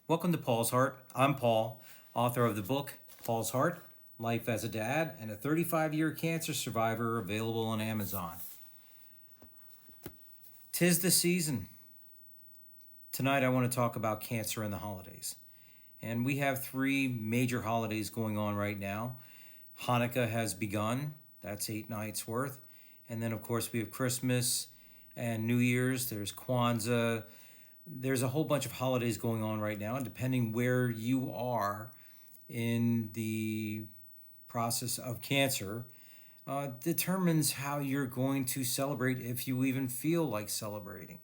Welcome to Paul's Heart. I'm Paul, author of the book Paul's Heart, Life as a Dad, and a 35-year cancer survivor, available on Amazon. 'Tis the season. Tonight I want to talk about cancer and the holidays. And we have three major holidays going on right now. Hanukkah has begun. That's 8 nights worth. And then, of course, we have Christmas and New Year's. There's Kwanzaa. There's a whole bunch of holidays going on right now. And depending where you are in the process of cancer, determines how you're going to celebrate, if you even feel like celebrating.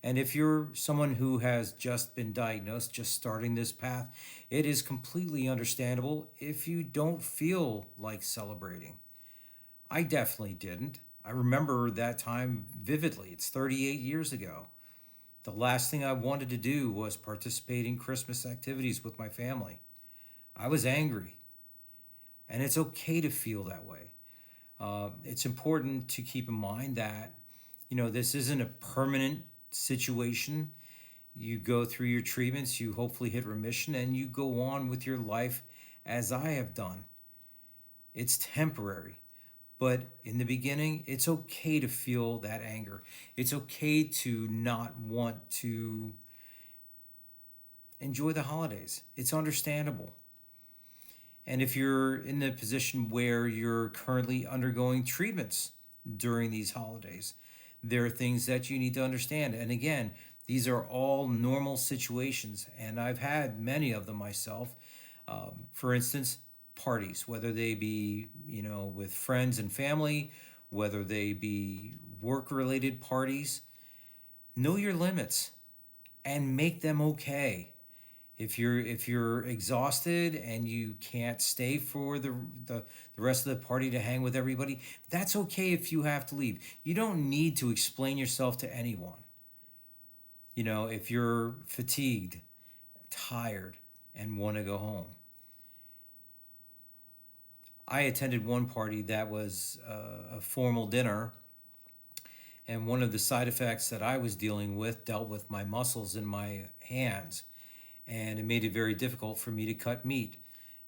And if you're someone who has just been diagnosed, just starting this path, it is completely understandable if you don't feel like celebrating. I definitely didn't. I remember that time vividly. It's 38 years ago. The last thing I wanted to do was participate in Christmas activities with my family. I was angry, and it's okay to feel that way. It's important to keep in mind that, this isn't a permanent situation. You go through your treatments, you hopefully hit remission, and you go on with your life as I have done. It's temporary. But in the beginning, it's okay to feel that anger. It's okay to not want to enjoy the holidays. It's understandable. And if you're in the position where you're currently undergoing treatments during these holidays, there are things that you need to understand. And again, these are all normal situations, and I've had many of them myself. For instance, parties, whether they be, with friends and family, whether they be work related parties, know your limits and make them okay. If you're exhausted and you can't stay for the rest of the party to hang with everybody, that's okay if you have to leave. You don't need to explain yourself to anyone. If you're fatigued, tired, and want to go home. I attended one party that was a formal dinner, and one of the side effects that I was dealing with dealt with my muscles in my hands, and it made it very difficult for me to cut meat.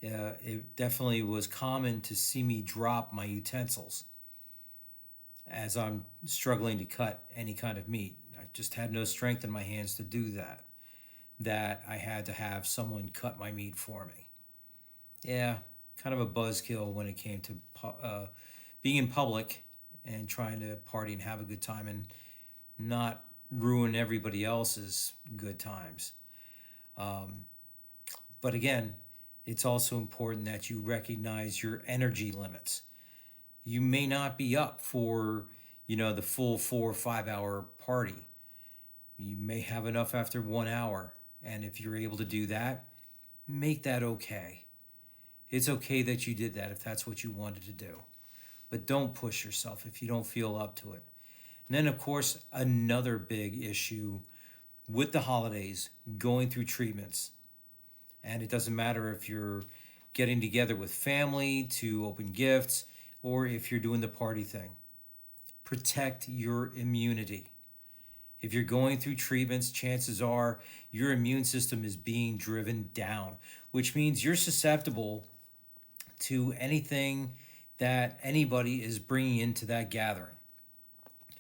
It definitely was common to see me drop my utensils as I'm struggling to cut any kind of meat. I just had no strength in my hands to do that. That I had to have someone cut my meat for me. Yeah, kind of a buzzkill when it came to being in public and trying to party and have a good time and not ruin everybody else's good times. But again, it's also important that you recognize your energy limits. You may not be up for, the full 4 or 5 hour party. You may have enough after 1 hour. And if you're able to do that, make that okay. It's okay that you did that if that's what you wanted to do. But don't push yourself if you don't feel up to it. And then, of course, another big issue with the holidays, going through treatments. And it doesn't matter if you're getting together with family to open gifts or if you're doing the party thing. Protect your immunity. If you're going through treatments, chances are your immune system is being driven down, which means you're susceptible to anything that anybody is bringing into that gathering.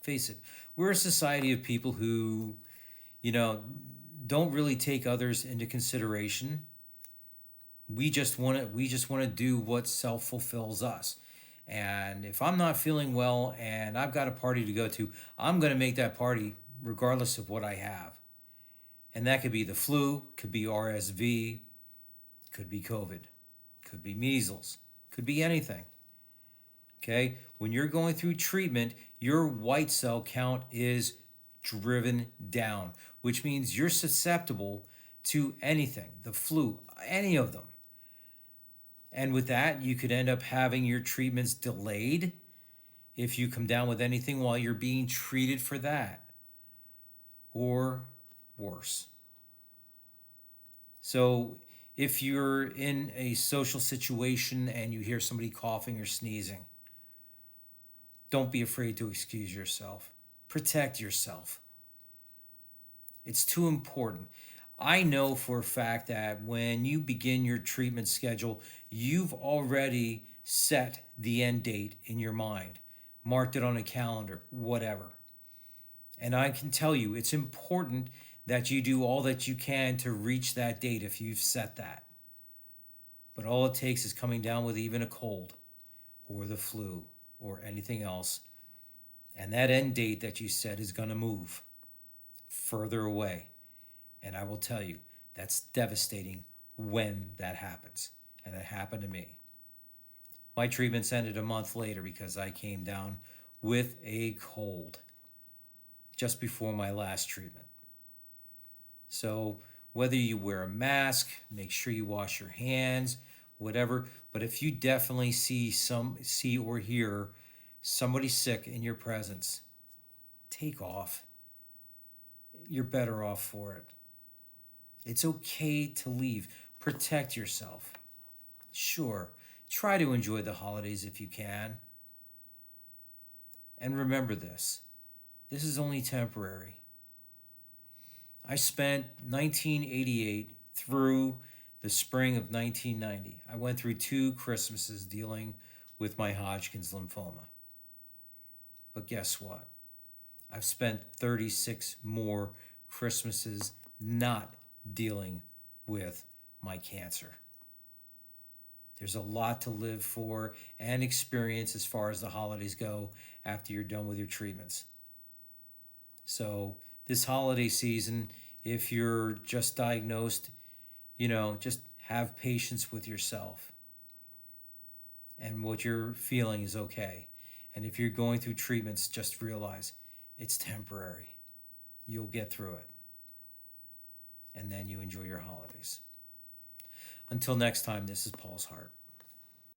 Face it, we're a society of people who, don't really take others into consideration. We just want to do what self fulfills us. And if I'm not feeling well and I've got a party to go to, I'm going to make that party regardless of what I have. And that could be the flu, could be RSV, could be COVID, could be measles, could be anything. Okay? When you're going through treatment, your white cell count is driven down, which means you're susceptible to anything, the flu, any of them. And with that, you could end up having your treatments delayed if you come down with anything while you're being treated for that, or worse. So if you're in a social situation and you hear somebody coughing or sneezing, don't be afraid to excuse yourself. Protect yourself. It's too important. I know for a fact that when you begin your treatment schedule, you've already set the end date in your mind, marked it on a calendar, whatever. And I can tell you, it's important that you do all that you can to reach that date if you've set that. But all it takes is coming down with even a cold or the flu or anything else. And that end date that you set is going to move further away. And I will tell you, that's devastating when that happens. And it happened to me. My treatments ended a month later because I came down with a cold just before my last treatment. So, whether you wear a mask, make sure you wash your hands, whatever, but if you definitely see or hear somebody sick in your presence, take off. You're better off for it. It's okay to leave. Protect yourself. Sure, try to enjoy the holidays if you can. And remember this is only temporary. I spent 1988 through the spring of 1990. I went through 2 Christmases dealing with my Hodgkin's lymphoma. But guess what? I've spent 36 more Christmases not dealing with my cancer. There's a lot to live for and experience as far as the holidays go after you're done with your treatments. So, this holiday season, if you're just diagnosed, just have patience with yourself. And what you're feeling is okay. And if you're going through treatments, just realize it's temporary. You'll get through it. And then you enjoy your holidays. Until next time, this is Paul's Heart.